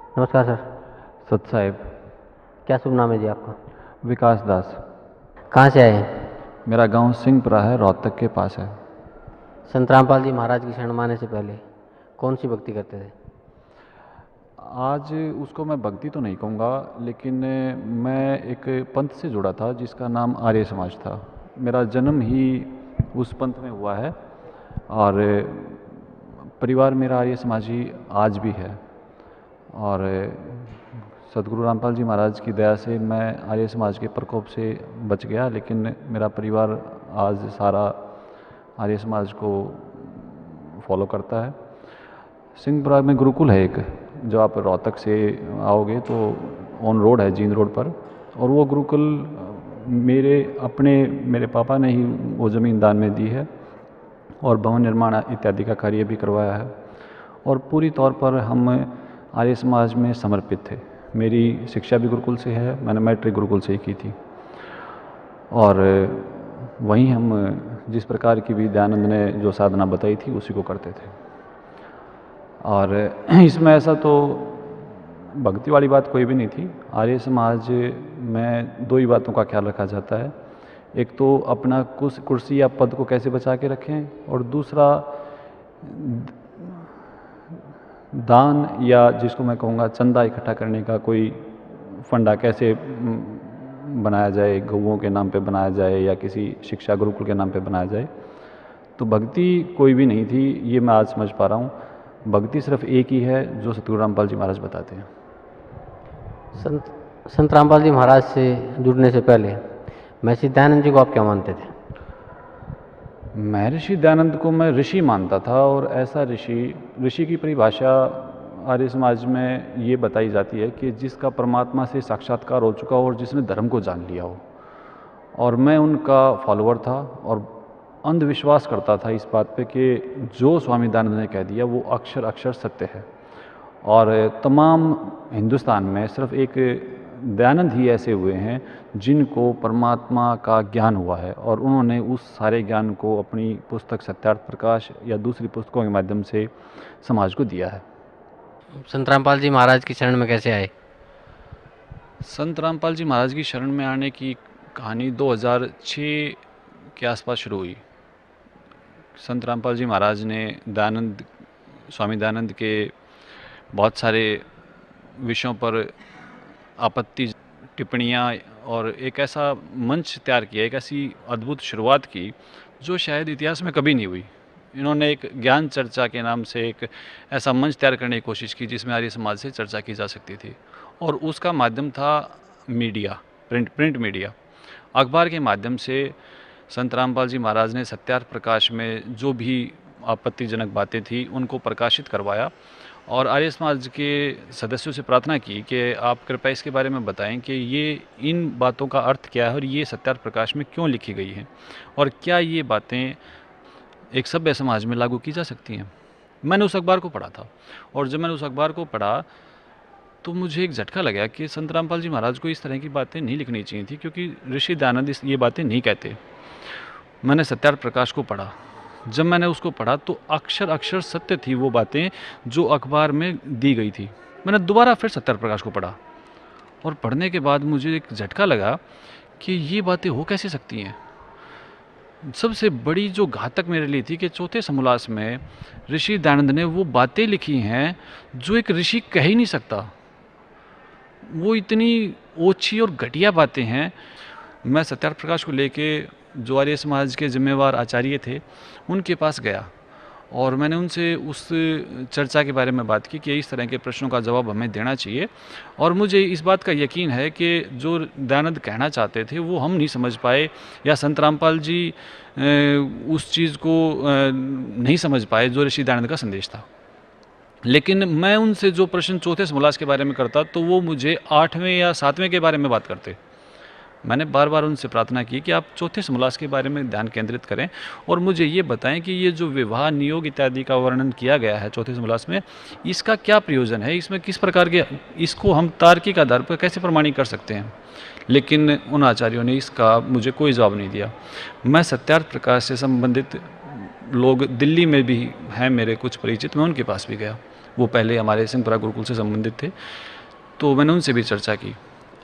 नमस्कार सर। सत साहेब। क्या शुभ नाम है जी आपका? विकास दास। कहाँ से आए हैं? मेरा गांव सिंहपुरा है, रोहतक के पास है। संत रामपाल जी महाराज की शरण माने से पहले कौन सी भक्ति करते थे? आज उसको मैं भक्ति तो नहीं कहूँगा, लेकिन मैं एक पंथ से जुड़ा था जिसका नाम आर्य समाज था। मेरा जन्म ही उस पंथ में हुआ है और परिवार मेरा आर्य समाजी आज भी है। और सदगुरु रामपाल जी महाराज की दया से मैं आर्य समाज के प्रकोप से बच गया, लेकिन मेरा परिवार आज सारा आर्य समाज को फॉलो करता है। सिंहपुरा में गुरुकुल है एक, जो आप रोहतक से आओगे तो ऑन रोड है, जींद रोड पर। और वो गुरुकुल मेरे पापा ने ही वो ज़मीन दान में दी है और भवन निर्माण इत्यादि का कार्य भी करवाया है। और पूरी तौर पर हम आर्य समाज में समर्पित थे। मेरी शिक्षा भी गुरुकुल से है, मैंने मैट्रिक गुरुकुल से ही की थी। और वहीं हम जिस प्रकार की भी दयानंद ने जो साधना बताई थी उसी को करते थे। और इसमें ऐसा तो भक्ति वाली बात कोई भी नहीं थी। आर्य समाज में दो ही बातों का ख्याल रखा जाता है, एक तो अपना कुर्सी या पद को कैसे बचा के रखें, और दूसरा दान या जिसको मैं कहूँगा चंदा इकट्ठा करने का कोई फंडा कैसे बनाया जाए, गऊओं के नाम पे बनाया जाए या किसी शिक्षा गुरुकुल के नाम पे बनाया जाए। तो भक्ति कोई भी नहीं थी, ये मैं आज समझ पा रहा हूँ। भक्ति सिर्फ एक ही है जो सतगुरु रामपाल जी महाराज बताते हैं। संत रामपाल जी महाराज से जुड़ने से पहले महर्षि दयानंद जी को आप क्या मानते थे? महर्षि दयानंद को मैं ऋषि मानता था। और ऐसा ऋषि की परिभाषा आर्य समाज में ये बताई जाती है कि जिसका परमात्मा से साक्षात्कार हो चुका हो और जिसने धर्म को जान लिया हो। और मैं उनका फॉलोअर था और अंधविश्वास करता था इस बात पे कि जो स्वामी दयानंद ने कह दिया वो अक्षर अक्षर सत्य है। और तमाम हिंदुस्तान में सिर्फ एक दयानंद ही ऐसे हुए हैं जिनको परमात्मा का ज्ञान हुआ है, और उन्होंने उस सारे ज्ञान को अपनी पुस्तक सत्यार्थ प्रकाश या दूसरी पुस्तकों के माध्यम से समाज को दिया है। संत रामपाल जी महाराज की शरण में कैसे आए? संत रामपाल जी महाराज की शरण में आने की कहानी 2006 के आसपास शुरू हुई। संत रामपाल जी महाराज ने स्वामी दयानंद के बहुत सारे विषयों पर आपत्ति टिप्पणियाँ और एक ऐसा मंच तैयार किया, एक ऐसी अद्भुत शुरुआत की जो शायद इतिहास में कभी नहीं हुई। इन्होंने एक ज्ञान चर्चा के नाम से एक ऐसा मंच तैयार करने की कोशिश की जिसमें आर्य समाज से चर्चा की जा सकती थी, और उसका माध्यम था मीडिया, प्रिंट मीडिया। अखबार के माध्यम से संत रामपाल जी महाराज ने सत्यार्थ प्रकाश में जो भी आपत्तिजनक बातें थी उनको प्रकाशित करवाया, और आर्य समाज के सदस्यों से प्रार्थना की कि आप कृपया इसके बारे में बताएं कि ये इन बातों का अर्थ क्या है और ये सत्यार्थ प्रकाश में क्यों लिखी गई हैं, और क्या ये बातें एक सभ्य समाज में लागू की जा सकती हैं। मैंने उस अखबार को पढ़ा था, और जब मैंने उस अखबार को पढ़ा तो मुझे एक झटका लगा कि संत रामपाल जी महाराज को इस तरह की बातें नहीं लिखनी चाहिए थी, क्योंकि ऋषि दयानंद ये बातें नहीं कहते। मैंने सत्यार्थ प्रकाश को पढ़ा। जब मैंने उसको पढ़ा तो अक्षर अक्षर सत्य थी वो बातें जो अखबार में दी गई थी। मैंने दोबारा फिर सत्यार्थ प्रकाश को पढ़ा, और पढ़ने के बाद मुझे एक झटका लगा कि ये बातें हो कैसे सकती हैं। सबसे बड़ी जो घातक मेरे लिए थी कि चौथे समोल्लास में ऋषि दयानंद ने वो बातें लिखी हैं जो एक ऋषि कह ही नहीं सकता। वो इतनी ओछी और घटिया बातें हैं। मैं सत्यार्थ प्रकाश को लेके जो आर्य समाज के जिम्मेवार आचार्य थे उनके पास गया, और मैंने उनसे उस चर्चा के बारे में बात की कि इस तरह के प्रश्नों का जवाब हमें देना चाहिए। और मुझे इस बात का यकीन है कि जो दयानंद कहना चाहते थे वो हम नहीं समझ पाए, या संत रामपाल जी उस चीज़ को नहीं समझ पाए जो ऋषि दयानंद का संदेश था। लेकिन मैं उनसे जो प्रश्न चौथे समोल्लास के बारे में करता तो वो मुझे 8वें या 7वें के बारे में बात करते। मैंने बार बार उनसे प्रार्थना की कि आप चौथे समोल्लास के बारे में ध्यान केंद्रित करें और मुझे ये बताएं कि ये जो विवाह नियोग इत्यादि का वर्णन किया गया है चौथे समोल्लास में, इसका क्या प्रयोजन है, इसमें किस प्रकार के, इसको हम तार्किक आधार पर कैसे प्रमाणित कर सकते हैं। लेकिन उन आचार्यों ने इसका मुझे कोई जवाब नहीं दिया। मैं सत्यार्थ प्रकाश से संबंधित लोग दिल्ली में भी हैं मेरे कुछ परिचित, मैं उनके पास भी गया। वो पहले हमारे सिंहपुरा गुरुकुल से संबंधित थे, तो मैंने उनसे भी चर्चा की।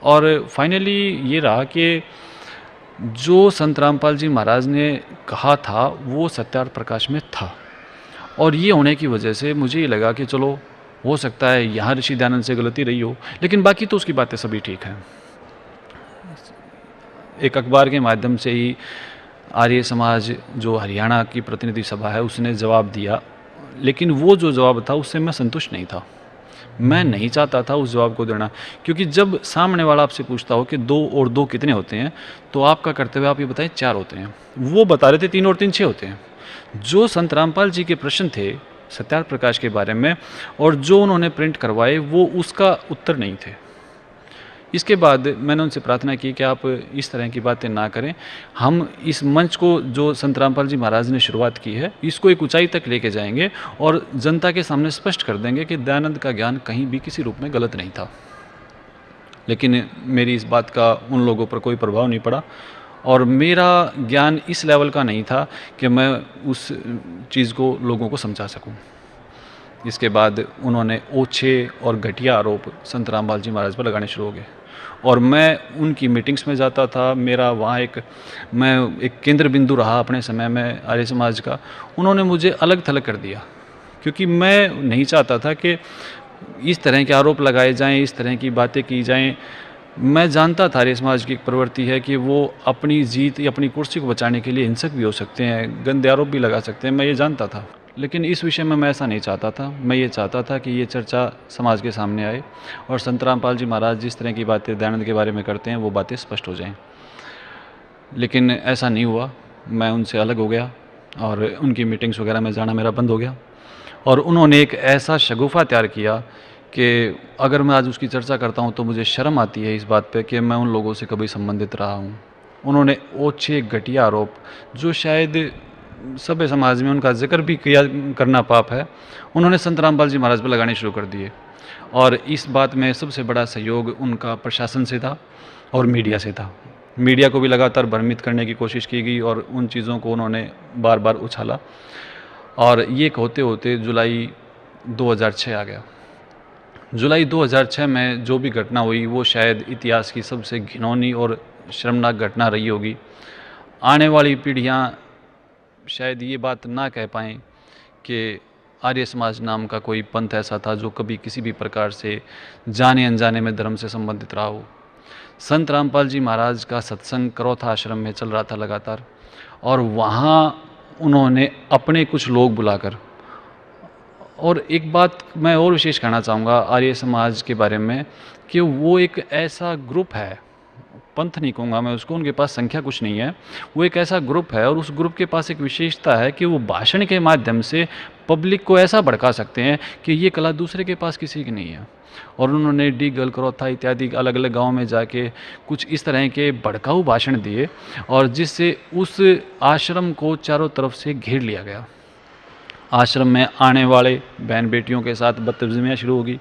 और फाइनली ये रहा कि जो संत रामपाल जी महाराज ने कहा था वो सत्यार्थ प्रकाश में था, और ये होने की वजह से मुझे ये लगा कि चलो हो सकता है यहाँ ऋषि दयानंद से गलती रही हो, लेकिन बाकी तो उसकी बातें सभी ठीक हैं। एक अखबार के माध्यम से ही आर्य समाज जो हरियाणा की प्रतिनिधि सभा है उसने जवाब दिया, लेकिन वो जो जवाब था उससे मैं संतुष्ट नहीं था। मैं नहीं चाहता था उस जवाब को देना, क्योंकि जब सामने वाला आपसे पूछता हो कि 2 और 2 कितने होते हैं, तो आपका कर्तव्य आप ये बताएं 4 होते हैं। वो बता रहे थे 3 और 3 6 होते हैं। जो संत रामपाल जी के प्रश्न थे सत्यार्थ प्रकाश के बारे में और जो उन्होंने प्रिंट करवाए वो उसका उत्तर नहीं थे। इसके बाद मैंने उनसे प्रार्थना की कि आप इस तरह की बातें ना करें, हम इस मंच को जो संत रामपाल जी महाराज ने शुरुआत की है इसको एक ऊंचाई तक लेके जाएंगे और जनता के सामने स्पष्ट कर देंगे कि दयानंद का ज्ञान कहीं भी किसी रूप में गलत नहीं था। लेकिन मेरी इस बात का उन लोगों पर कोई प्रभाव नहीं पड़ा, और मेरा ज्ञान इस लेवल का नहीं था कि मैं उस चीज़ को लोगों को समझा सकूं। इसके बाद उन्होंने ओछे और घटिया आरोप संत रामपाल जी महाराज पर लगाने शुरू हो गए, और मैं उनकी मीटिंग्स में जाता था। मेरा वहाँ मैं एक केंद्र बिंदु रहा अपने समय में आर्य समाज का। उन्होंने मुझे अलग थलग कर दिया, क्योंकि मैं नहीं चाहता था कि इस तरह के आरोप लगाए जाएं, इस तरह की बातें की जाएं। मैं जानता था आर्य समाज की एक प्रवृत्ति है कि वो अपनी जीत या अपनी कुर्सी को बचाने के लिए हिंसक भी हो सकते हैं, गंदे आरोप भी लगा सकते हैं, मैं ये जानता था। लेकिन इस विषय में मैं ऐसा नहीं चाहता था। मैं ये चाहता था कि ये चर्चा समाज के सामने आए और संत रामपाल जी महाराज जिस तरह की बातें दयानंद के बारे में करते हैं वो बातें स्पष्ट हो जाएं। लेकिन ऐसा नहीं हुआ। मैं उनसे अलग हो गया और उनकी मीटिंग्स वगैरह में जाना मेरा बंद हो गया, और उन्होंने एक ऐसा शगुफ़ा तैयार किया कि अगर मैं आज उसकी चर्चा करता हूँ तो मुझे शर्म आती है इस बात पे कि मैं उन लोगों से कभी संबंधित रहा हूँ। उन्होंने ओछे घटिया आरोप, जो शायद सभ्य समाज में उनका जिक्र भी किया करना पाप है, उन्होंने संत रामपाल जी महाराज पर लगाने शुरू कर दिए। और इस बात में सबसे बड़ा सहयोग उनका प्रशासन से था और मीडिया से था। मीडिया को भी लगातार भ्रमित करने की कोशिश की गई और उन चीज़ों को उन्होंने बार बार उछाला, और ये होते होते जुलाई 2006 आ गया। जुलाई 2006 में जो भी घटना हुई वो शायद इतिहास की सबसे घिनौनी और शर्मनाक घटना रही होगी। आने वाली पीढ़ियाँ शायद ये बात ना कह पाएँ कि आर्य समाज नाम का कोई पंथ ऐसा था जो कभी किसी भी प्रकार से जाने अनजाने में धर्म से संबंधित रहा हो। संत रामपाल जी महाराज का सत्संग करौथा आश्रम में चल रहा था लगातार, और वहाँ उन्होंने अपने कुछ लोग बुलाकर, और एक बात मैं और विशेष कहना चाहूँगा आर्य समाज के बारे में कि वो एक ऐसा ग्रुप है, पंथ नहीं कहूँगा मैं उसको, उनके पास संख्या कुछ नहीं है, वो एक ऐसा ग्रुप है, और उस ग्रुप के पास एक विशेषता है कि वो भाषण के माध्यम से पब्लिक को ऐसा भड़का सकते हैं कि ये कला दूसरे के पास किसी की नहीं है। और उन्होंने डीगल, करौथा इत्यादि अलग अलग गाँव में जाके कुछ इस तरह के भड़काऊ भाषण दिए, और जिससे उस आश्रम को चारों तरफ से घेर लिया गया। आश्रम में आने वाले बहन बेटियों के साथ बदतमीजियाँ शुरू होगी,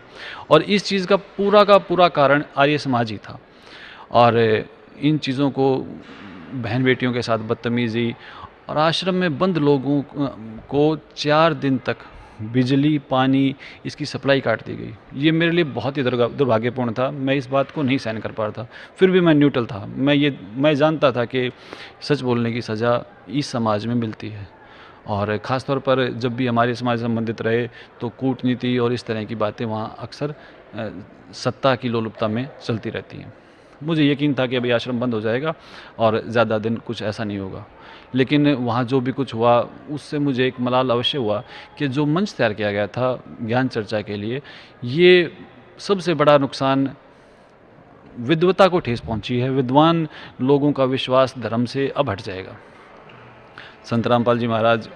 और इस चीज़ का पूरा कारण आर्य समाज ही था। और इन चीज़ों को, बहन बेटियों के साथ बदतमीज़ी, और आश्रम में बंद लोगों को 4 दिन तक बिजली, पानी, इसकी सप्लाई काट दी गई। ये मेरे लिए बहुत ही दुर्भाग्यपूर्ण था। मैं इस बात को नहीं सहन कर पा रहा था। फिर भी मैं न्यूट्रल था। मैं जानता था कि सच बोलने की सज़ा इस समाज में मिलती है, और ख़ास तौर पर जब भी हमारे समाज से संबंधित रहे तो कूटनीति और इस तरह की बातें वहाँ अक्सर सत्ता की लोलुपता में चलती रहती हैं। मुझे यकीन था कि अभी आश्रम बंद हो जाएगा और ज़्यादा दिन कुछ ऐसा नहीं होगा, लेकिन वहाँ जो भी कुछ हुआ उससे मुझे एक मलाल अवश्य हुआ कि जो मंच तैयार किया गया था ज्ञान चर्चा के लिए, ये सबसे बड़ा नुकसान विद्वता को ठेस पहुँची है। विद्वान लोगों का विश्वास धर्म से अब हट जाएगा। संत रामपाल जी महाराज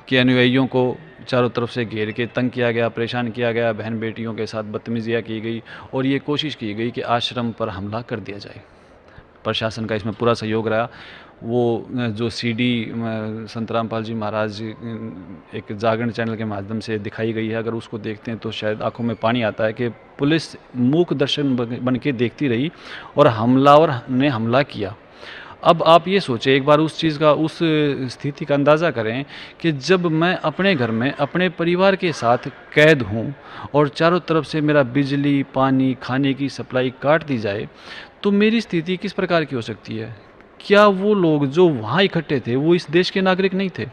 के अनुयायियों को चारों तरफ से घेर के तंग किया गया, परेशान किया गया, बहन बेटियों के साथ बदतमीजियाँ की गई, और ये कोशिश की गई कि आश्रम पर हमला कर दिया जाए। प्रशासन का इसमें पूरा सहयोग रहा। वो जो सीडी संत रामपाल जी महाराज एक जागरण चैनल के माध्यम से दिखाई गई है, अगर उसको देखते हैं तो शायद आंखों में पानी आता है कि पुलिस मूक दर्शन बन के देखती रही और हमलावर ने हमला किया। अब आप ये सोचें, एक बार उस चीज़ का, उस स्थिति का अंदाज़ा करें कि जब मैं अपने घर में अपने परिवार के साथ कैद हूँ और चारों तरफ से मेरा बिजली, पानी, खाने की सप्लाई काट दी जाए, तो मेरी स्थिति किस प्रकार की हो सकती है? क्या वो लोग जो वहाँ इकट्ठे थे वो इस देश के नागरिक नहीं थे?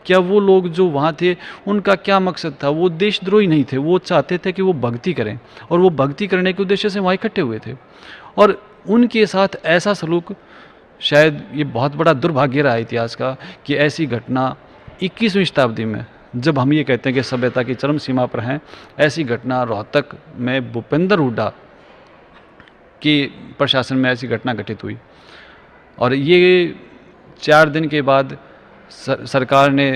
क्या वो लोग जो वहाँ थे उनका क्या मकसद था? वो देशद्रोही नहीं थे, वो चाहते थे कि वो भक्ति करें और वो भक्ति करने के उद्देश्य से वहाँ इकट्ठे हुए थे। और उनके साथ ऐसा सलूक, शायद ये बहुत बड़ा दुर्भाग्य रहा इतिहास का कि ऐसी घटना 21वीं शताब्दी में, जब हम ये कहते हैं कि सभ्यता की चरम सीमा पर हैं, ऐसी घटना रोहतक में भूपेंद्र हुड्डा के प्रशासन में ऐसी घटना घटित हुई। और ये 4 दिन के बाद सरकार ने,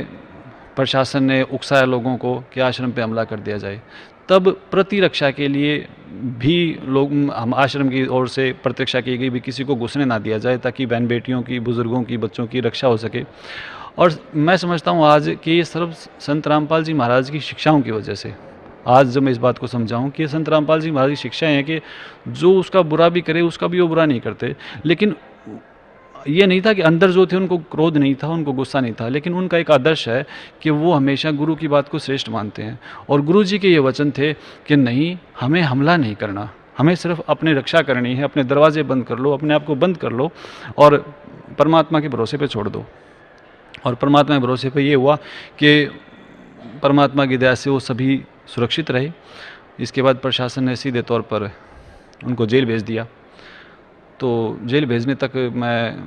प्रशासन ने उकसाया लोगों को कि आश्रम पे हमला कर दिया जाए। तब प्रतिरक्षा के लिए भी लोग, हम आश्रम की ओर से प्रतिरक्षा की गई भी, किसी को घुसने ना दिया जाए ताकि बहन बेटियों की, बुज़ुर्गों की, बच्चों की रक्षा हो सके। और मैं समझता हूँ आज कि ये सिर्फ संत रामपाल जी महाराज की शिक्षाओं की वजह से, आज जब मैं इस बात को समझाऊँ कि संत रामपाल जी महाराज की शिक्षाएँ हैं कि जो उसका बुरा भी करे उसका भी वो बुरा नहीं करते। लेकिन ये नहीं था कि अंदर जो थे उनको क्रोध नहीं था, उनको गुस्सा नहीं था, लेकिन उनका एक आदर्श है कि वो हमेशा गुरु की बात को श्रेष्ठ मानते हैं। और गुरु जी के ये वचन थे कि नहीं, हमें हमला नहीं करना, हमें सिर्फ अपनी रक्षा करनी है, अपने दरवाजे बंद कर लो, अपने आप को बंद कर लो और परमात्मा के भरोसे पे छोड़ दो। और परमात्मा के भरोसे पे ये हुआ कि परमात्मा की दया से वो सभी सुरक्षित रहे। इसके बाद प्रशासन ने सीधे तौर पर उनको जेल भेज दिया। तो जेल भेजने तक मैं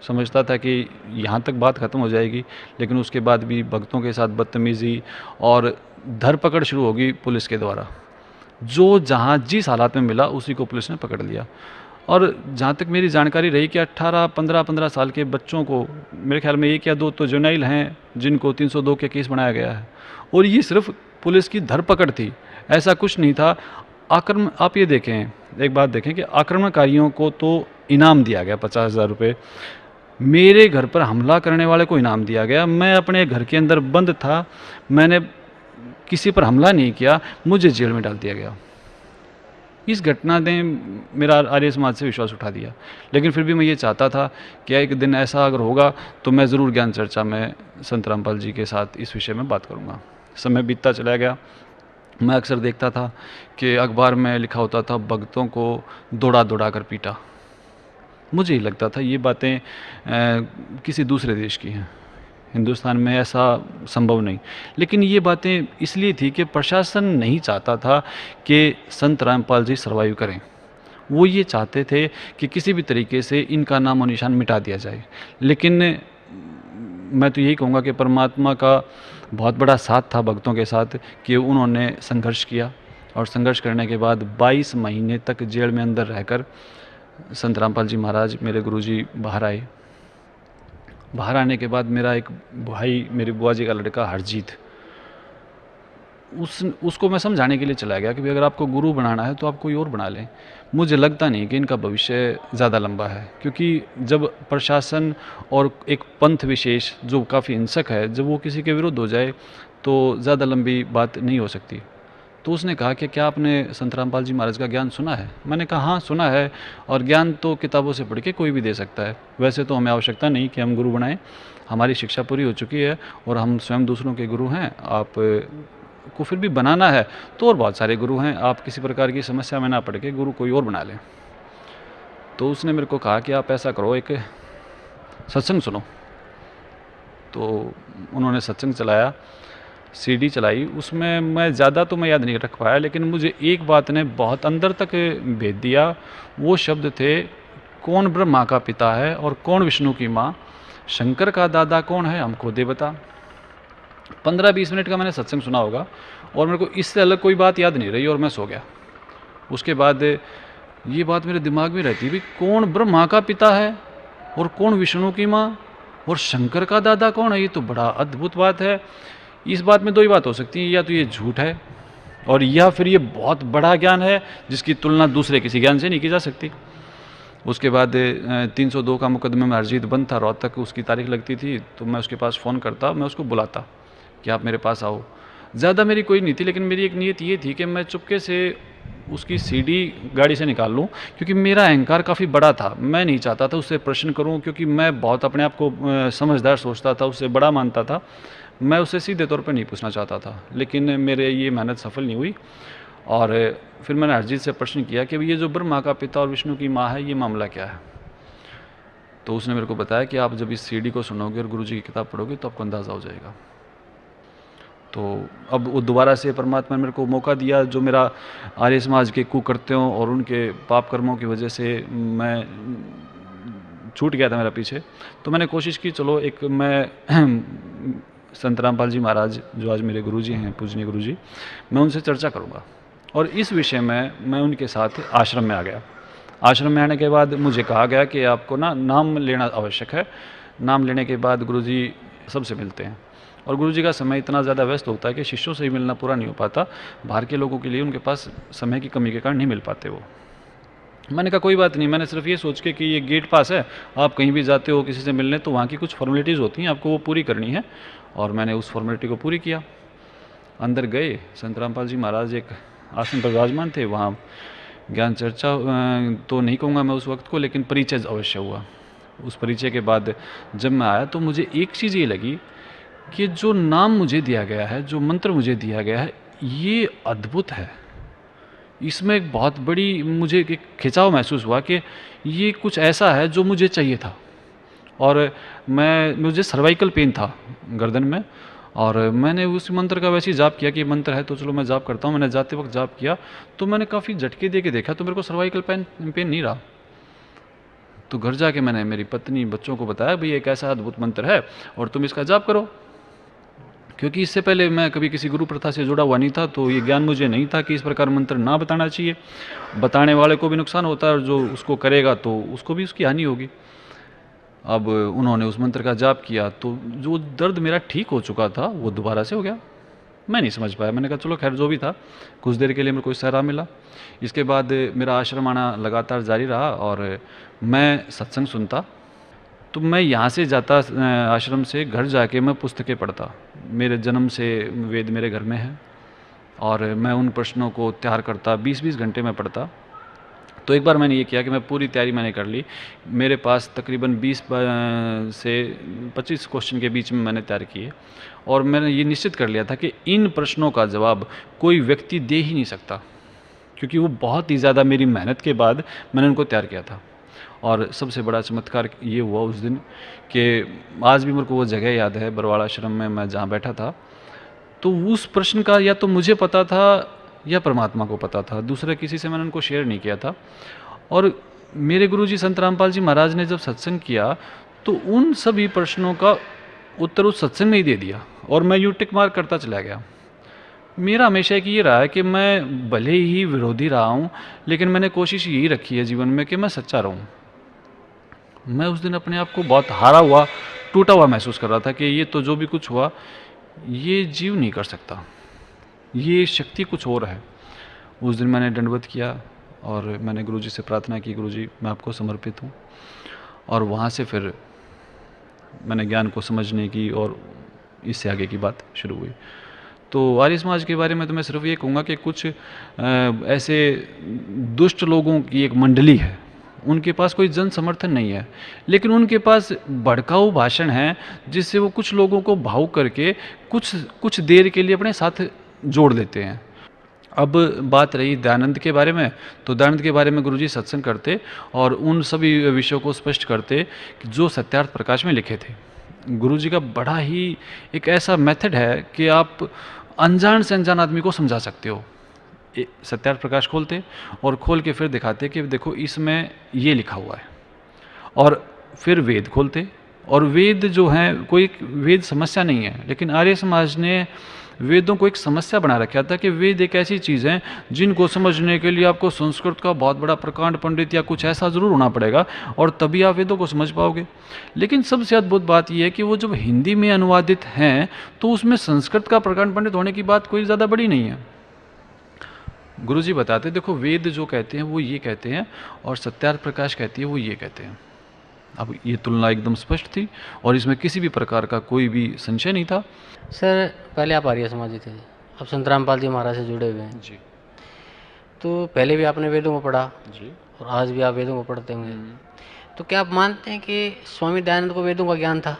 समझता था कि यहाँ तक बात ख़त्म हो जाएगी, लेकिन उसके बाद भी भक्तों के साथ बदतमीज़ी और धरपकड़ शुरू होगी पुलिस के द्वारा। जो जहाँ जिस हालात में मिला उसी को पुलिस ने पकड़ लिया। और जहाँ तक मेरी जानकारी रही कि 18, 15 साल के बच्चों को, मेरे ख्याल में 1 या 2 तो जुनैल हैं जिनको 302 के केस बनाया गया है। और ये सिर्फ पुलिस की धरपकड़ थी, ऐसा कुछ नहीं था। आक्रमण, आप ये देखें, एक बात देखें कि आक्रमणकारियों को तो इनाम दिया गया 50,000 रुपये, मेरे घर पर हमला करने वाले को इनाम दिया गया। मैं अपने घर के अंदर बंद था, मैंने किसी पर हमला नहीं किया, मुझे जेल में डाल दिया गया। इस घटना ने मेरा आर्य समाज से विश्वास उठा दिया। लेकिन फिर भी मैं ये चाहता था कि एक दिन ऐसा अगर होगा तो मैं ज़रूर ज्ञान चर्चा में संत रामपाल जी के साथ इस विषय में बात करूँगा। समय बीतता चला गया। मैं अक्सर देखता था कि अखबार में लिखा होता था, भक्तों को दौड़ा दौड़ा कर पीटा। मुझे ही लगता था ये बातें किसी दूसरे देश की हैं, हिंदुस्तान में ऐसा संभव नहीं। लेकिन ये बातें इसलिए थी कि प्रशासन नहीं चाहता था कि संत रामपाल जी सर्वाइव करें। वो ये चाहते थे कि किसी भी तरीके से इनका नाम और निशान मिटा दिया जाए। लेकिन मैं तो यही कहूँगा कि परमात्मा का बहुत बड़ा साथ था भक्तों के साथ कि उन्होंने संघर्ष किया, और संघर्ष करने के बाद 22 महीने तक जेल में अंदर रहकर संत रामपाल जी महाराज, मेरे गुरुजी, बाहर आए। बाहर आने के बाद मेरा एक भाई, मेरी बुआ जी का लड़का हरजीत, उसको मैं समझाने के लिए चला गया कि भाई अगर आपको गुरु बनाना है तो आप कोई और बना लें। मुझे लगता नहीं कि इनका भविष्य ज़्यादा लंबा है, क्योंकि जब प्रशासन और एक पंथ विशेष जो काफ़ी हिंसक है, जब वो किसी के विरुद्ध हो जाए तो ज़्यादा लंबी बात नहीं हो सकती। तो उसने कहा कि क्या आपने संत रामपाल जी महाराज का ज्ञान सुना है? मैंने कहा हाँ सुना है, और ज्ञान तो किताबों से पढ़ के कोई भी दे सकता है। वैसे तो हमें आवश्यकता नहीं कि हम गुरु बनाएं, हमारी शिक्षा पूरी हो चुकी है और हम स्वयं दूसरों के गुरु हैं। आप को फिर भी बनाना है तो और बहुत सारे गुरु हैं, आप किसी प्रकार की समस्या में ना पड़ के गुरु कोई और बना लें। तो उसने मेरे को कहा कि आप ऐसा करो, एक सत्संग सुनो। तो उन्होंने सत्संग चलाया, सीडी चलाई। उसमें मैं ज़्यादा तो मैं याद नहीं रख पाया, लेकिन मुझे एक बात ने बहुत अंदर तक भेज दिया। वो शब्द थे, कौन ब्रह्मा का पिता है और कौन विष्णु की माँ, शंकर का दादा कौन है, हमको दे बता। 15-20 मिनट का मैंने सत्संग सुना होगा और मेरे को इससे अलग कोई बात याद नहीं रही और मैं सो गया। उसके बाद ये बात मेरे दिमाग में रहती भी, कौन ब्रह्मा का पिता है और कौन विष्णु की माँ और शंकर का दादा कौन है, ये तो बड़ा अद्भुत बात है। इस बात में दो ही बात हो सकती है, या तो ये झूठ है और या फिर ये बहुत बड़ा ज्ञान है जिसकी तुलना दूसरे किसी ज्ञान से नहीं की जा सकती। उसके बाद 302 का मुकदमे में हरजीत बंद था, रोहतक उसकी तारीख लगती थी, तो मैं उसके पास फ़ोन करता, मैं उसको बुलाता कि आप मेरे पास आओ। ज़्यादा मेरी कोई नहीं थी, लेकिन मेरी एक नीयत ये थी कि मैं चुपके से उसकी सीडी गाड़ी से निकाल लूं, क्योंकि मेरा अहंकार काफ़ी बड़ा था। मैं नहीं चाहता था उससे प्रश्न करूं, क्योंकि मैं बहुत अपने आप को समझदार सोचता था, उससे बड़ा मानता था। मैं उससे सीधे तौर पर नहीं पूछना चाहता था, लेकिन मेरे ये मेहनत सफल नहीं हुई। और फिर मैंने हरजीत से प्रश्न किया कि ये जो ब्रह्मा का पिता और विष्णु की माँ है, ये मामला क्या है। तो उसने मेरे को बताया कि आप जब इस सीडी को सुनोगे और गुरुजी की किताब पढ़ोगे तो आपको अंदाज़ा हो जाएगा। तो अब वो दोबारा से परमात्मा ने मेरे को मौका दिया, जो मेरा आर्य समाज के कुकृत्यों और उनके पाप कर्मों की वजह से मैं छूट गया था मेरा पीछे। तो मैंने कोशिश की, चलो एक मैं संत रामपाल जी महाराज जो आज मेरे गुरुजी हैं, पूजनीय गुरुजी, मैं उनसे चर्चा करूँगा। और इस विषय में मैं उनके साथ आश्रम में आ गया। आश्रम में आने के बाद मुझे कहा गया कि आपको ना नाम लेना आवश्यक है। नाम लेने के बाद गुरुजी सबसे मिलते हैं, और गुरुजी का समय इतना ज़्यादा व्यस्त होता है कि शिष्यों से ही मिलना पूरा नहीं हो पाता। बाहर के लोगों के लिए उनके पास समय की कमी के कारण नहीं मिल पाते वो। मैंने कहा कोई बात नहीं, मैंने सिर्फ ये सोच के कि ये गेट पास है, आप कहीं भी जाते हो किसी से मिलने तो वहाँ की कुछ फॉर्मेलिटीज़ होती हैं, आपको वो पूरी करनी है। और मैंने उस फॉर्मेलिटी को पूरी किया। अंदर गए, संत रामपाल जी महाराज एक आसन पर विराजमान थे। वहाँ ज्ञान चर्चा तो नहीं कहूँगा मैं उस वक्त को, लेकिन परिचय अवश्य हुआ। उस परिचय के बाद जब मैं आया तो मुझे एक चीज़ ये लगी कि जो नाम मुझे दिया गया है, जो मंत्र मुझे दिया गया है, ये अद्भुत है। इसमें एक बहुत बड़ी मुझे एक खिंचाव महसूस हुआ कि ये कुछ ऐसा है जो मुझे चाहिए था। और मुझे सर्वाइकल पेन था गर्दन में, और मैंने उस मंत्र का वैसे ही जाप किया कि ये मंत्र है तो चलो मैं जाप करता हूँ। मैंने जाते वक्त जाप किया तो मैंने काफ़ी झटके दे के देखा तो मेरे को सर्वाइकल पेन नहीं रहा। तो घर जाके मैंने मेरी पत्नी बच्चों को बताया, भाई एक ऐसा अद्भुत मंत्र है और तुम इसका जाप करो। क्योंकि इससे पहले मैं कभी किसी गुरु प्रथा से जुड़ा हुआ नहीं था, तो ये ज्ञान मुझे नहीं था कि इस प्रकार मंत्र ना बताना चाहिए। बताने वाले को भी नुकसान होता है और जो उसको करेगा तो उसको भी उसकी हानि होगी। अब उन्होंने उस मंत्र का जाप किया तो जो दर्द मेरा ठीक हो चुका था वो दोबारा से हो गया। मैं नहीं समझ पाया। मैंने कहा चलो खैर जो भी था, कुछ देर के लिए मेरे को सहरा मिला। इसके बाद मेरा आश्रम आना लगातार जारी रहा और मैं सत्संग सुनता। तो मैं यहाँ से जाता आश्रम से, घर जाके मैं पुस्तकें पढ़ता। मेरे जन्म से वेद मेरे घर में है और मैं उन प्रश्नों को तैयार करता, 20-20 घंटे में पढ़ता। तो एक बार मैंने ये किया कि मैं पूरी तैयारी मैंने कर ली। मेरे पास तकरीबन 20 से 25 क्वेश्चन के बीच में मैंने तैयार किए, और मैंने ये निश्चित कर लिया था कि इन प्रश्नों का जवाब कोई व्यक्ति दे ही नहीं सकता, क्योंकि वो बहुत ही ज़्यादा मेरी मेहनत के बाद मैंने उनको तैयार किया था। और सबसे बड़ा चमत्कार ये हुआ उस दिन कि आज भी मेरे को वो जगह याद है, बरवाड़ा आश्रम में मैं जहाँ बैठा था। तो उस प्रश्न का या तो मुझे पता था या परमात्मा को पता था, दूसरे किसी से मैंने उनको शेयर नहीं किया था। और मेरे गुरुजी संत रामपाल जी महाराज ने जब सत्संग किया तो उन सभी प्रश्नों का उत्तर उस सत्संग में ही दे दिया, और मैं यूँ टिक मार करता चला गया। मेरा हमेशा एक ये रहा है कि मैं भले ही विरोधी रहा हूँ, लेकिन मैंने कोशिश यही रखी है जीवन में कि मैं सच्चा रहूँ। मैं उस दिन अपने आप को बहुत हारा हुआ, टूटा हुआ महसूस कर रहा था कि ये तो जो भी कुछ हुआ ये जीव नहीं कर सकता, ये शक्ति कुछ और है। उस दिन मैंने दंडवत किया और मैंने गुरुजी से प्रार्थना की, गुरुजी मैं आपको समर्पित हूँ। और वहाँ से फिर मैंने ज्ञान को समझने की और इससे आगे की बात शुरू हुई। तो आर्य समाज के बारे में तो मैं सिर्फ ये कहूँगा कि कुछ ऐसे दुष्ट लोगों की एक मंडली है, उनके पास कोई जन समर्थन नहीं है, लेकिन उनके पास भड़काऊ भाषण है जिससे वो कुछ लोगों को भावुक करके कुछ देर के लिए अपने साथ जोड़ देते हैं। अब बात रही दयानंद के बारे में, तो दयानंद के बारे में गुरुजी सत्संग करते और उन सभी विषयों को स्पष्ट करते जो सत्यार्थ प्रकाश में लिखे थे। गुरुजी का बड़ा ही एक ऐसा मेथड है कि आप अनजान से अनजान आदमी को समझा सकते हो। सत्यार्थ प्रकाश खोलते और खोल के फिर दिखाते कि देखो इसमें ये लिखा हुआ है, और फिर वेद खोलते, और वेद जो है कोई वेद समस्या नहीं है, लेकिन आर्य समाज ने वेदों को एक समस्या बना रखा था कि वेद एक ऐसी चीज़ है जिनको समझने के लिए आपको संस्कृत का बहुत बड़ा प्रकांड पंडित या कुछ ऐसा ज़रूर होना पड़ेगा और तभी आप वेदों को समझ पाओगे। लेकिन सबसे अद्भुत बात यह है कि वो जब हिंदी में अनुवादित हैं तो उसमें संस्कृत का प्रकांड पंडित होने की बात कोई ज़्यादा बड़ी नहीं है। गुरुजी बताते देखो वेद जो कहते हैं वो ये कहते हैं और सत्यार्थ प्रकाश कहती है वो ये कहते हैं। अब ये तुलना एकदम स्पष्ट थी और इसमें किसी भी प्रकार का कोई भी संशय नहीं था। सर पहले आप आर्य समाजी थे, अब संत रामपाल जी महाराज से जुड़े हुए हैं जी। तो पहले भी आपने वेदों को पढ़ा जी। और आज भी आप वेदों को पढ़ते होंगे, तो क्या आप मानते हैं कि स्वामी दयानंद को वेदों का ज्ञान था?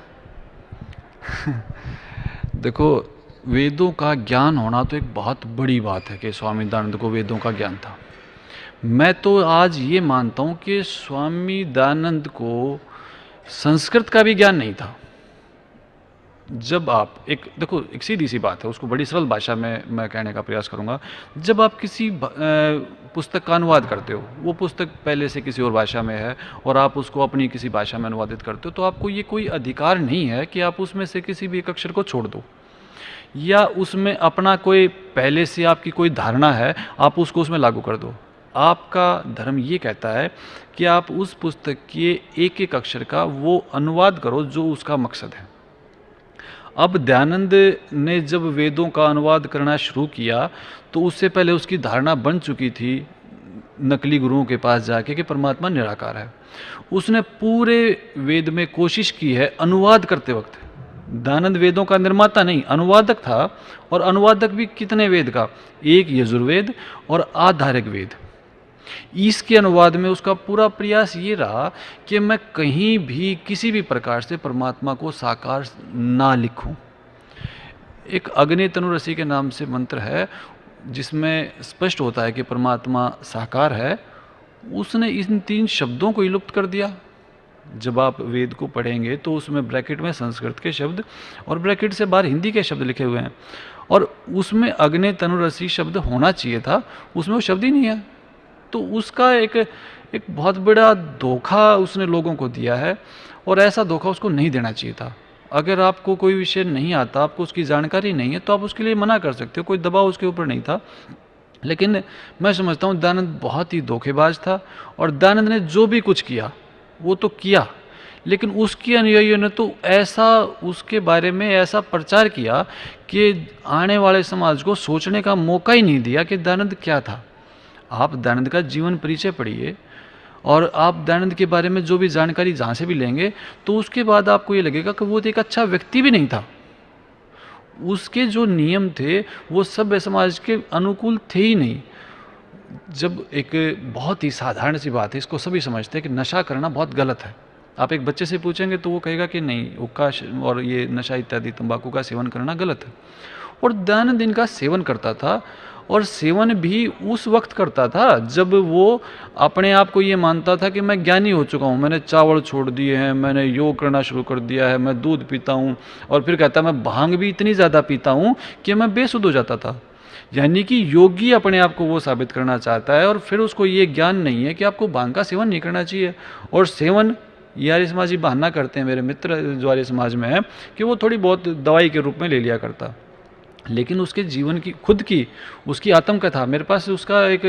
देखो, वेदों का ज्ञान होना तो एक बहुत बड़ी बात है कि स्वामी दयानंद को वेदों का ज्ञान था। मैं तो आज ये मानता हूँ कि स्वामी दयानंद को संस्कृत का भी ज्ञान नहीं था। जब आप एक देखो, एक सीधी सी बात है, उसको बड़ी सरल भाषा में मैं कहने का प्रयास करूंगा। जब आप किसी पुस्तक का अनुवाद करते हो, वो पुस्तक पहले से किसी और भाषा में है और आप उसको अपनी किसी भाषा में अनुवादित करते हो, तो आपको ये कोई अधिकार नहीं है कि आप उसमें से किसी भी एक अक्षर को छोड़ दो, या उसमें अपना कोई पहले से आपकी कोई धारणा है आप उसको उसमें लागू कर दो। आपका धर्म ये कहता है कि आप उस पुस्तक के एक एक अक्षर का वो अनुवाद करो जो उसका मकसद है। अब दयानंद ने जब वेदों का अनुवाद करना शुरू किया तो उससे पहले उसकी धारणा बन चुकी थी नकली गुरुओं के पास जाके कि परमात्मा निराकार है। उसने पूरे वेद में कोशिश की है अनुवाद करते वक्त। दयानंद वेदों का निर्माता नहीं, अनुवादक था। और अनुवादक भी कितने वेद का? एक यजुर्वेद और आधारिक वेद। इसके अनुवाद में उसका पूरा प्रयास ये रहा कि मैं कहीं भी किसी भी प्रकार से परमात्मा को साकार ना लिखूं। एक अग्नि तनु रसी के नाम से मंत्र है जिसमें स्पष्ट होता है कि परमात्मा साकार है। उसने इन 3 शब्दों को ही लुप्त कर दिया। जब आप वेद को पढ़ेंगे तो उसमें ब्रैकेट में संस्कृत के शब्द और ब्रैकेट से बाहर हिंदी के शब्द लिखे हुए हैं, और उसमें अग्नि तनु रसी शब्द होना चाहिए था, उसमें वो शब्द ही नहीं है। तो उसका एक बहुत बड़ा धोखा उसने लोगों को दिया है, और ऐसा धोखा उसको नहीं देना चाहिए था। अगर आपको कोई विषय नहीं आता, आपको उसकी जानकारी नहीं है, तो आप उसके लिए मना कर सकते हो, कोई दबाव उसके ऊपर नहीं था। लेकिन मैं समझता हूँ दयानंद बहुत ही धोखेबाज था, और दयानंद ने जो भी कुछ किया वो तो किया, लेकिन उसके अनुयायियों ने तो ऐसा उसके बारे में ऐसा प्रचार किया कि आने वाले समाज को सोचने का मौका ही नहीं दिया कि दयानंद क्या था। आप दयानंद का जीवन परिचय पढ़िए और आप दयानंद के बारे में जो भी जानकारी जहाँ से भी लेंगे, तो उसके बाद आपको ये लगेगा कि वो एक अच्छा व्यक्ति भी नहीं था। उसके जो नियम थे वो सभ्य समाज के अनुकूल थे ही नहीं। जब एक बहुत ही साधारण सी बात है, इसको सभी समझते हैं कि नशा करना बहुत गलत है। आप एक बच्चे से पूछेंगे तो वो कहेगा कि नहीं, हुक्का और ये नशा इत्यादि तंबाकू का सेवन करना गलत है। और दयानंद इनका सेवन करता था, और सेवन भी उस वक्त करता था जब वो अपने आप को ये मानता था कि मैं ज्ञानी हो चुका हूँ, मैंने चावल छोड़ दिए हैं, मैंने योग करना शुरू कर दिया है, मैं दूध पीता हूँ। और फिर कहता मैं भांग भी इतनी ज़्यादा पीता हूँ कि मैं बेसुध हो जाता था। यानी कि योगी अपने आप को वो साबित करना चाहता है, और फिर उसको ये ज्ञान नहीं है कि आपको भांग का सेवन नहीं करना चाहिए। और सेवन ये आर्य समाजी बहाना करते हैं, मेरे मित्र जो आर्य समाज में है, कि वो थोड़ी बहुत दवाई के रूप में ले लिया करता। लेकिन उसके जीवन की खुद की उसकी आत्मकथा, मेरे पास उसका एक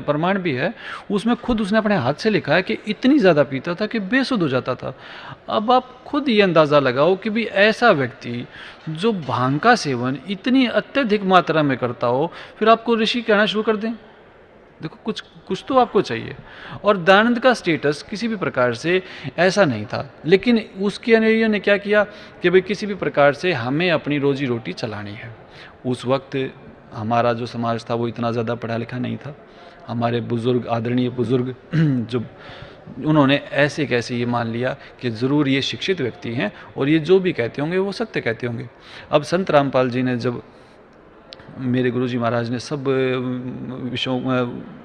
प्रमाण भी है, उसमें खुद उसने अपने हाथ से लिखा है कि इतनी ज़्यादा पीता था कि बेसुध हो जाता था। अब आप खुद ये अंदाज़ा लगाओ कि भी ऐसा व्यक्ति जो भांग का सेवन इतनी अत्यधिक मात्रा में करता हो, फिर आपको ऋषि कहना शुरू कर दें। देखो, कुछ तो आपको चाहिए। और दयानंद का स्टेटस किसी भी प्रकार से ऐसा नहीं था, लेकिन उसके अनुयायियों ने क्या किया कि भाई किसी भी प्रकार से हमें अपनी रोजी रोटी चलानी है। उस वक्त हमारा जो समाज था वो इतना ज़्यादा पढ़ा लिखा नहीं था। हमारे बुज़ुर्ग, आदरणीय बुज़ुर्ग जो उन्होंने ऐसे कैसे ये मान लिया कि ज़रूर ये शिक्षित व्यक्ति हैं और ये जो भी कहते होंगे वो सत्य कहते होंगे। अब संत रामपाल जी ने, जब मेरे गुरुजी महाराज ने सब विषयों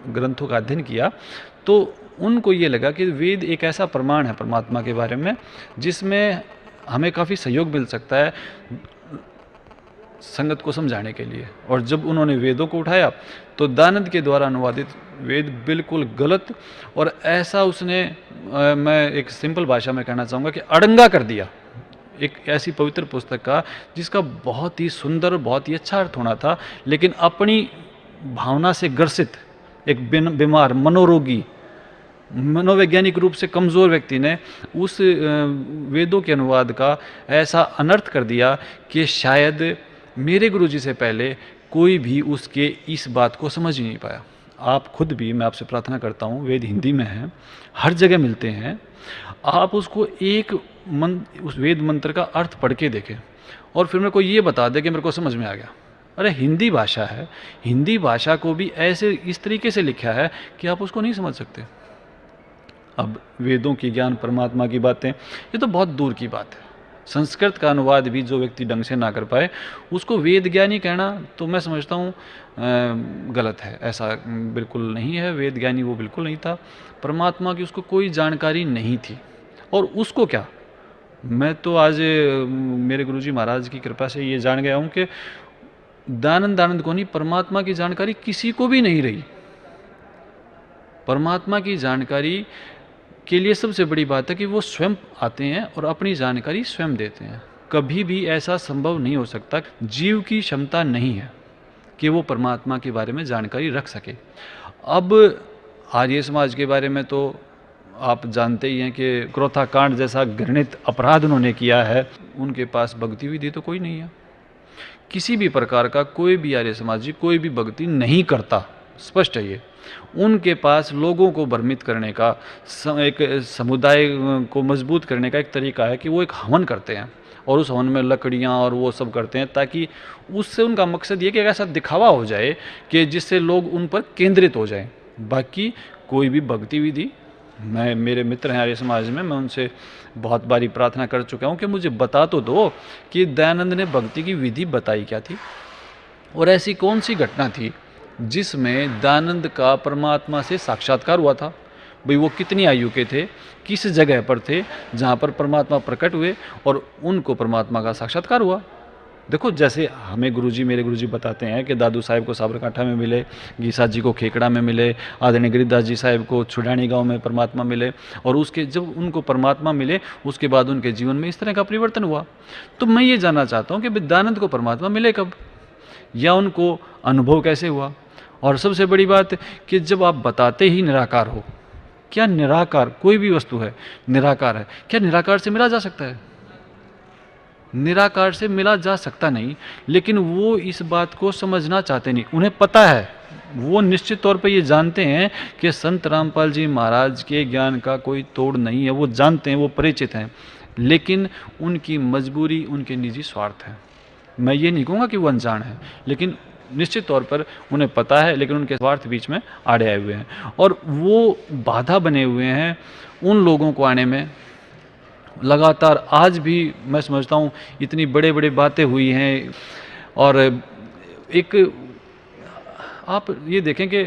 ग्रंथों का अध्ययन किया, तो उनको ये लगा कि वेद एक ऐसा प्रमाण है परमात्मा के बारे में जिसमें हमें काफ़ी सहयोग मिल सकता है संगत को समझाने के लिए। और जब उन्होंने वेदों को उठाया तो दयानंद के द्वारा अनुवादित वेद बिल्कुल गलत, और ऐसा उसने मैं एक सिंपल भाषा में कहना चाहूँगा कि अड़ंगा कर दिया एक ऐसी पवित्र पुस्तक का जिसका बहुत ही सुंदर, बहुत ही अच्छा अर्थ होना था, लेकिन अपनी भावना से ग्रसित एक बीमार, मनोरोगी, मनोवैज्ञानिक रूप से कमज़ोर व्यक्ति ने उस वेदों के अनुवाद का ऐसा अनर्थ कर दिया कि शायद मेरे गुरुजी से पहले कोई भी उसके इस बात को समझ ही नहीं पाया। आप खुद भी, मैं आपसे प्रार्थना करता हूँ, वेद हिंदी में हैं, हर जगह मिलते हैं, आप उसको उस वेद मंत्र का अर्थ पढ़ के देखें और फिर मेरे को ये बता दे कि मेरे को समझ में आ गया। अरे हिंदी भाषा है, हिंदी भाषा को भी ऐसे इस तरीके से लिखा है कि आप उसको नहीं समझ सकते। अब वेदों की ज्ञान, परमात्मा की बातें, ये तो बहुत दूर की बात है। संस्कृत का अनुवाद भी जो व्यक्ति ढंग से ना कर पाए उसको वेद ज्ञानी कहना तो मैं समझता हूँ गलत है। ऐसा बिल्कुल नहीं है, वेद ज्ञानी वो बिल्कुल नहीं था। परमात्मा की उसको कोई जानकारी नहीं थी। और उसको क्या, मैं तो आज मेरे गुरुजी महाराज की कृपा से ये जान गया हूँ कि दयानंद आनंद को नहीं, परमात्मा की जानकारी किसी को भी नहीं रही। परमात्मा की जानकारी के लिए सबसे बड़ी बात है कि वो स्वयं आते हैं और अपनी जानकारी स्वयं देते हैं। कभी भी ऐसा संभव नहीं हो सकता, जीव की क्षमता नहीं है कि वो परमात्मा के बारे में जानकारी रख सके। अब आर्य समाज के बारे में तो आप जानते ही हैं कि क्रोथा कांड जैसा घृणित अपराध उन्होंने किया है। उनके पास भक्ति विधि तो कोई नहीं है, किसी भी प्रकार का कोई भी आर्य समाजी कोई भी भक्ति नहीं करता, स्पष्ट है ये। उनके पास लोगों को भ्रमित करने का, एक समुदाय को मजबूत करने का एक तरीका है कि वो एक हवन करते हैं और उस हवन में लकड़ियाँ और वो सब करते हैं, ताकि उससे उनका मकसद ये कि ऐसा दिखावा हो जाए कि जिससे लोग उन पर केंद्रित हो जाएं। बाकी कोई भी भक्ति विधि, मैं, मेरे मित्र हैं आर्य समाज में, मैं उनसे बहुत बारी प्रार्थना कर चुका हूँ कि मुझे बता तो दो कि दयानंद ने भक्ति की विधि बताई क्या थी, और ऐसी कौन सी घटना थी जिसमें दयानंद का परमात्मा से साक्षात्कार हुआ था। भाई वो कितनी आयु के थे, किस जगह पर थे जहाँ पर परमात्मा प्रकट हुए और उनको परमात्मा का साक्षात्कार हुआ। देखो, जैसे हमें गुरुजी, मेरे गुरुजी बताते हैं कि दादू साहिब को साबरकांठा में मिले, गीसा जी को खेकड़ा में मिले, आदरणीय गिरिदास जी साहिब को छुड़ानी गांव में परमात्मा मिले, और उसके जब उनको परमात्मा मिले उसके बाद उनके जीवन में इस तरह का परिवर्तन हुआ। तो मैं ये जानना चाहता हूँ कि दयानंद को परमात्मा मिले कब, या उनको अनुभव कैसे हुआ। और सबसे बड़ी बात कि जब आप बताते ही निराकार हो, क्या निराकार कोई भी वस्तु है निराकार है, क्या निराकार से मिला जा सकता है? निराकार से मिला जा सकता नहीं, लेकिन वो इस बात को समझना चाहते नहीं। उन्हें पता है, वो निश्चित तौर पर ये जानते हैं कि संत रामपाल जी महाराज के ज्ञान का कोई तोड़ नहीं है, वो जानते हैं, वो परिचित हैं, लेकिन उनकी मजबूरी, उनके निजी स्वार्थ है। मैं ये नहीं कहूँगा कि वो अनजान है, लेकिन निश्चित तौर पर उन्हें पता है, लेकिन उनके स्वार्थ बीच में आड़े आए हुए हैं और वो बाधा बने हुए हैं उन लोगों को आने में। लगातार आज भी मैं समझता हूँ इतनी बड़े बड़े बातें हुई हैं, और एक आप ये देखें कि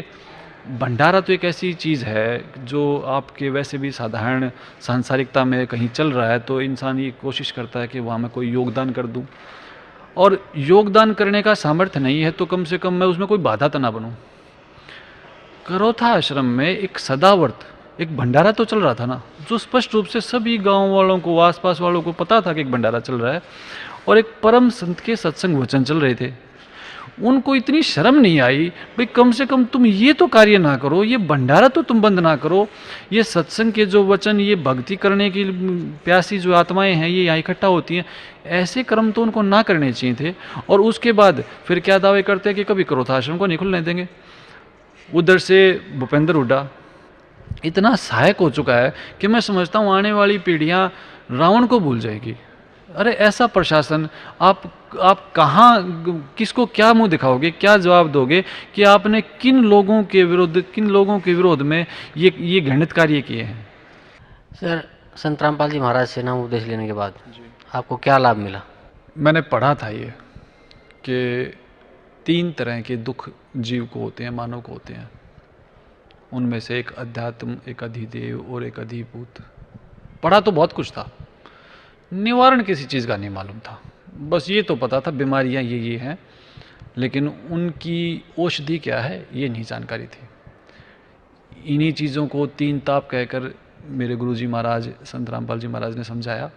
भंडारा तो एक ऐसी चीज़ है जो आपके वैसे भी साधारण सांसारिकता में कहीं चल रहा है, तो इंसान ये कोशिश करता है कि वहाँ मैं कोई योगदान कर दूँ, और योगदान करने का सामर्थ्य नहीं है तो कम से कम मैं उसमें कोई बाधा तो ना बनूं। करोथा आश्रम में एक सदावर्त एक भंडारा तो चल रहा था ना, जो स्पष्ट रूप से सभी गांव वालों को, आसपास वालों को पता था कि एक भंडारा चल रहा है, और एक परम संत के सत्संग वचन चल रहे थे। उनको इतनी शर्म नहीं आई, भाई कम से कम तुम ये तो कार्य ना करो, ये भंडारा तो तुम बंद ना करो, ये सत्संग के जो वचन, ये भक्ति करने की प्यासी जो आत्माएं हैं ये यहाँ इकट्ठा होती हैं, ऐसे कर्म तो उनको ना करने चाहिए थे। और उसके बाद फिर क्या दावे करते हैं कि कभी क्रोधाश्रम को नहीं खुलने देंगे। उधर से भूपेंद्र हुड्डा इतना सहायक हो चुका है कि मैं समझता हूँ आने वाली पीढ़ियाँ रावण को भूल जाएगी। अरे ऐसा प्रशासन, आप कहाँ, किसको क्या मुंह दिखाओगे, क्या जवाब दोगे कि आपने किन लोगों के विरोध में ये घृणित कार्य किए हैं। सर, संत रामपाल जी महाराज से नाम उपदेश लेने के बाद आपको क्या लाभ मिला? मैंने पढ़ा था ये कि 3 तरह के दुख जीव को होते हैं, मानव को होते हैं। उनमें से एक अध्यात्म, एक अधिदेव और एक अधिभूत। पढ़ा तो बहुत कुछ था, निवारण किसी चीज़ का नहीं मालूम था, बस ये तो पता था बीमारियां ये हैं, लेकिन उनकी औषधि क्या है ये नहीं जानकारी थी। इन्हीं चीज़ों को 3 ताप कहकर मेरे गुरुजी महाराज संत रामपाल जी महाराज ने समझाया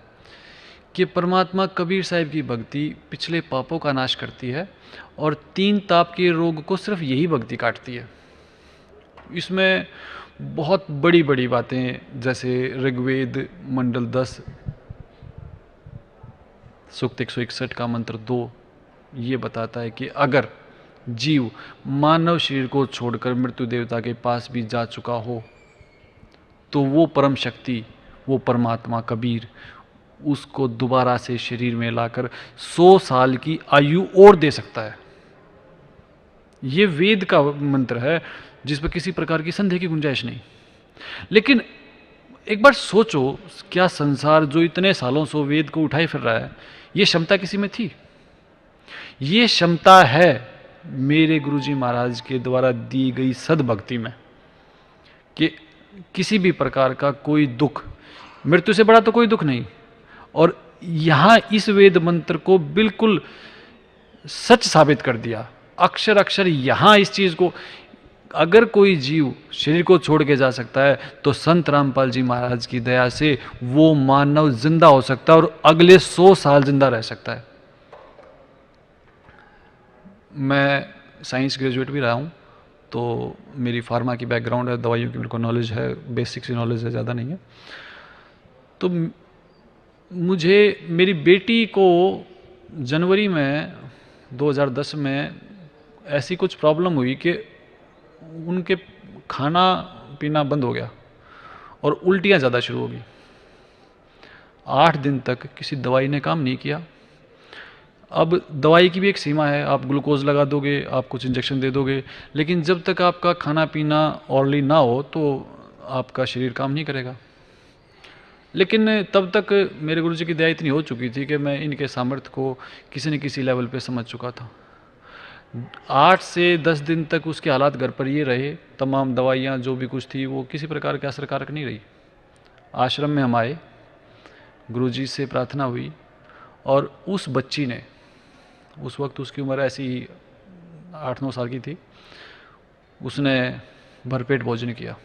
कि परमात्मा कबीर साहिब की भक्ति पिछले पापों का नाश करती है, और 3 ताप के रोग को सिर्फ यही भक्ति काटती है। इसमें बहुत बड़ी बड़ी बातें, जैसे ऋग्वेद मंडल 10 सूक्त 161 का मंत्र 2 ये बताता है कि अगर जीव मानव शरीर को छोड़कर मृत्यु देवता के पास भी जा चुका हो तो वो परम शक्ति, वो परमात्मा कबीर उसको दोबारा से शरीर में लाकर 100 साल की आयु और दे सकता है। ये वेद का मंत्र है जिस पर किसी प्रकार की संदेह की गुंजाइश नहीं। लेकिन एक बार सोचो, क्या संसार जो इतने सालों से वेद को उठाए फिर रहा है, ये क्षमता किसी में थी? ये क्षमता है मेरे गुरुजी महाराज के द्वारा दी गई सद्भक्ति में, कि किसी भी प्रकार का कोई दुख, मृत्यु से बड़ा तो कोई दुख नहीं। और यहां इस वेद मंत्र को बिल्कुल सच साबित कर दिया, अक्षर अक्षर यहां इस चीज को, अगर कोई जीव शरीर को छोड़ के जा सकता है तो संत रामपाल जी महाराज की दया से वो मानव जिंदा हो सकता है और अगले 100 साल जिंदा रह सकता है। मैं साइंस ग्रेजुएट भी रहा हूँ, तो मेरी फार्मा की बैकग्राउंड है, दवाइयों की मेरे को नॉलेज है, बेसिक सी नॉलेज है, ज़्यादा नहीं है। तो मुझे मेरी बेटी को जनवरी में 2010 में ऐसी कुछ प्रॉब्लम हुई कि उनके खाना पीना बंद हो गया और उल्टियाँ ज़्यादा शुरू हो गई। 8 दिन तक किसी दवाई ने काम नहीं किया। अब दवाई की भी एक सीमा है, आप ग्लूकोज लगा दोगे, आप कुछ इंजेक्शन दे दोगे, लेकिन जब तक आपका खाना पीना ऑर्डरली ना हो तो आपका शरीर काम नहीं करेगा। लेकिन तब तक मेरे गुरुजी की दया इतनी हो चुकी थी कि मैं इनके सामर्थ्य को किसी न किसी लेवल पे समझ चुका था। 8 से 10 दिन तक उसके हालात घर पर ये रहे, तमाम दवाइयाँ जो भी कुछ थी वो किसी प्रकार के असरकारक नहीं रही। आश्रम में हम आए, गुरुजी से प्रार्थना हुई, और उस बच्ची ने, उस वक्त उसकी उम्र ऐसी 8-9 साल की थी, उसने भरपेट भोजन किया।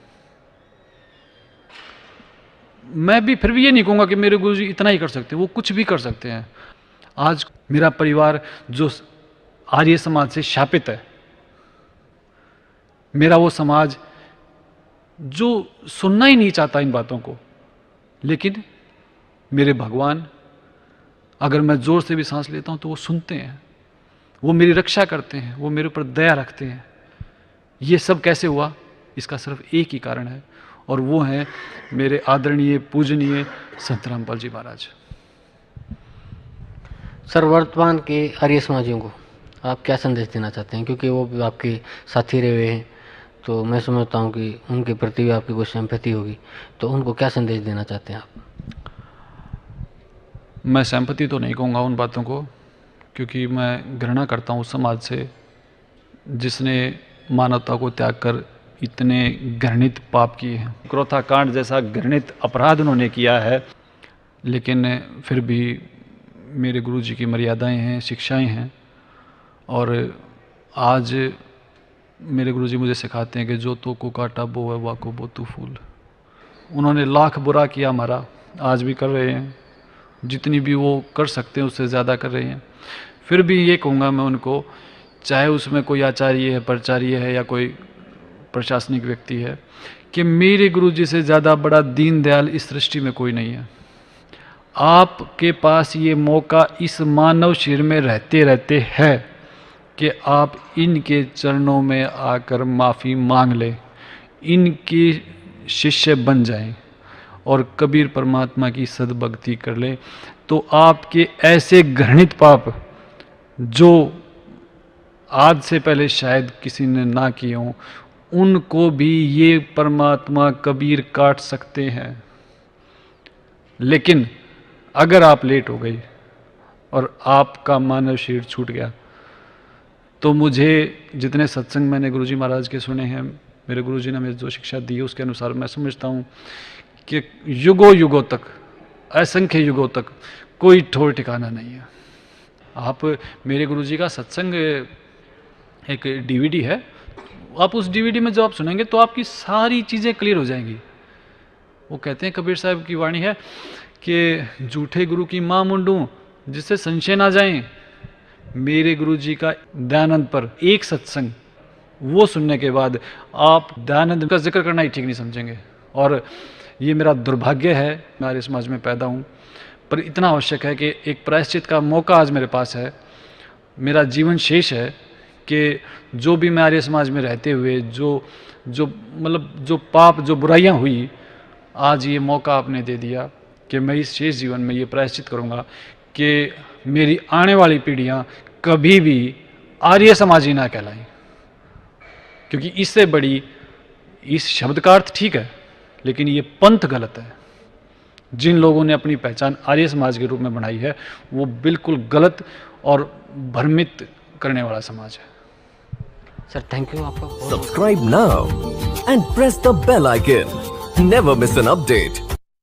मैं भी फिर भी ये नहीं कहूँगा कि मेरे गुरुजी इतना ही कर सकते हैं, वो कुछ भी कर सकते हैं। आज मेरा परिवार जो आर्य समाज से शापित है, मेरा वो समाज जो सुनना ही नहीं चाहता इन बातों को, लेकिन मेरे भगवान, अगर मैं जोर से भी सांस लेता हूं तो वो सुनते हैं, वो मेरी रक्षा करते हैं, वो मेरे ऊपर दया रखते हैं। ये सब कैसे हुआ? इसका सिर्फ एक ही कारण है, और वो है मेरे आदरणीय पूजनीय संत रामपाल जी महाराज। सर, वर्तमान के आर्य समाजियों को आप क्या संदेश देना चाहते हैं? क्योंकि वो भी आपके साथी रहे हुए हैं, तो मैं समझता हूँ कि उनके प्रति भी आपकी कुछ सिंपैथी होगी, तो उनको क्या संदेश देना चाहते हैं आप? मैं सिंपैथी तो नहीं कहूँगा उन बातों को, क्योंकि मैं घृणा करता हूँ उस समाज से जिसने मानवता को त्याग कर इतने घृणित पाप किए हैं। क्रोथा कांड जैसा घृणित अपराध उन्होंने किया है, लेकिन फिर भी मेरे गुरुजी की मर्यादाएं हैं, शिक्षाएं हैं, और आज मेरे गुरुजी मुझे सिखाते हैं कि जो तो को काटा बो है वाको बो तू फूल। उन्होंने लाख बुरा किया हमारा, आज भी कर रहे हैं, जितनी भी वो कर सकते हैं उससे ज़्यादा कर रहे हैं। फिर भी ये कहूँगा मैं उनको, चाहे उसमें कोई आचार्य है, प्राचार्य है, या कोई प्रशासनिक व्यक्ति है, कि मेरे गुरुजी से ज़्यादा बड़ा दीनदयाल इस सृष्टि में कोई नहीं है। आपके पास ये मौका इस मानव शरीर में रहते रहते है कि आप इनके चरणों में आकर माफ़ी मांग लें, इनके शिष्य बन जाएं और कबीर परमात्मा की सद्भक्ति कर लें, तो आपके ऐसे घृणित पाप जो आज से पहले शायद किसी ने ना किए हों, उनको भी ये परमात्मा कबीर काट सकते हैं। लेकिन अगर आप लेट हो गई और आपका मानव शरीर छूट गया, तो मुझे जितने सत्संग मैंने गुरुजी महाराज के सुने हैं, मेरे गुरुजी ने हमें जो शिक्षा दी है उसके अनुसार मैं समझता हूँ कि युगों युगों तक, असंख्य युगों तक कोई ठोर ठिकाना नहीं है। आप मेरे गुरुजी का सत्संग एक डीवीडी है, आप उस डीवीडी में जब आप सुनेंगे तो आपकी सारी चीज़ें क्लियर हो जाएंगी। वो कहते हैं, कबीर साहब की वाणी है कि झूठे गुरु की माँ मुंडू जिससे संशय ना जाए। मेरे गुरुजी का दयानंद पर एक सत्संग वो सुनने के बाद आप दयानंद का जिक्र करना ही ठीक नहीं समझेंगे। और ये मेरा दुर्भाग्य है, मैं आर्य समाज में पैदा हूँ, पर इतना आवश्यक है कि एक प्रायश्चित का मौका आज मेरे पास है। मेरा जीवन शेष है कि जो भी मैं आर्य समाज में रहते हुए जो पाप, जो बुराइयां हुई, आज ये मौका आपने दे दिया कि मैं इस शेष जीवन में ये प्रायश्चित करूँगा कि मेरी आने वाली पीढ़ियाँ कभी भी आर्य समाजी ना कहलाएं। क्योंकि इससे बड़ी, इस शब्द का अर्थ ठीक है लेकिन ये पंथ गलत है। जिन लोगों ने अपनी पहचान आर्य समाज के रूप में बनाई है वो बिल्कुल गलत और भ्रमित करने वाला समाज है। सर थैंक यू आपका। Subscribe now and press the bell icon. Never miss an update.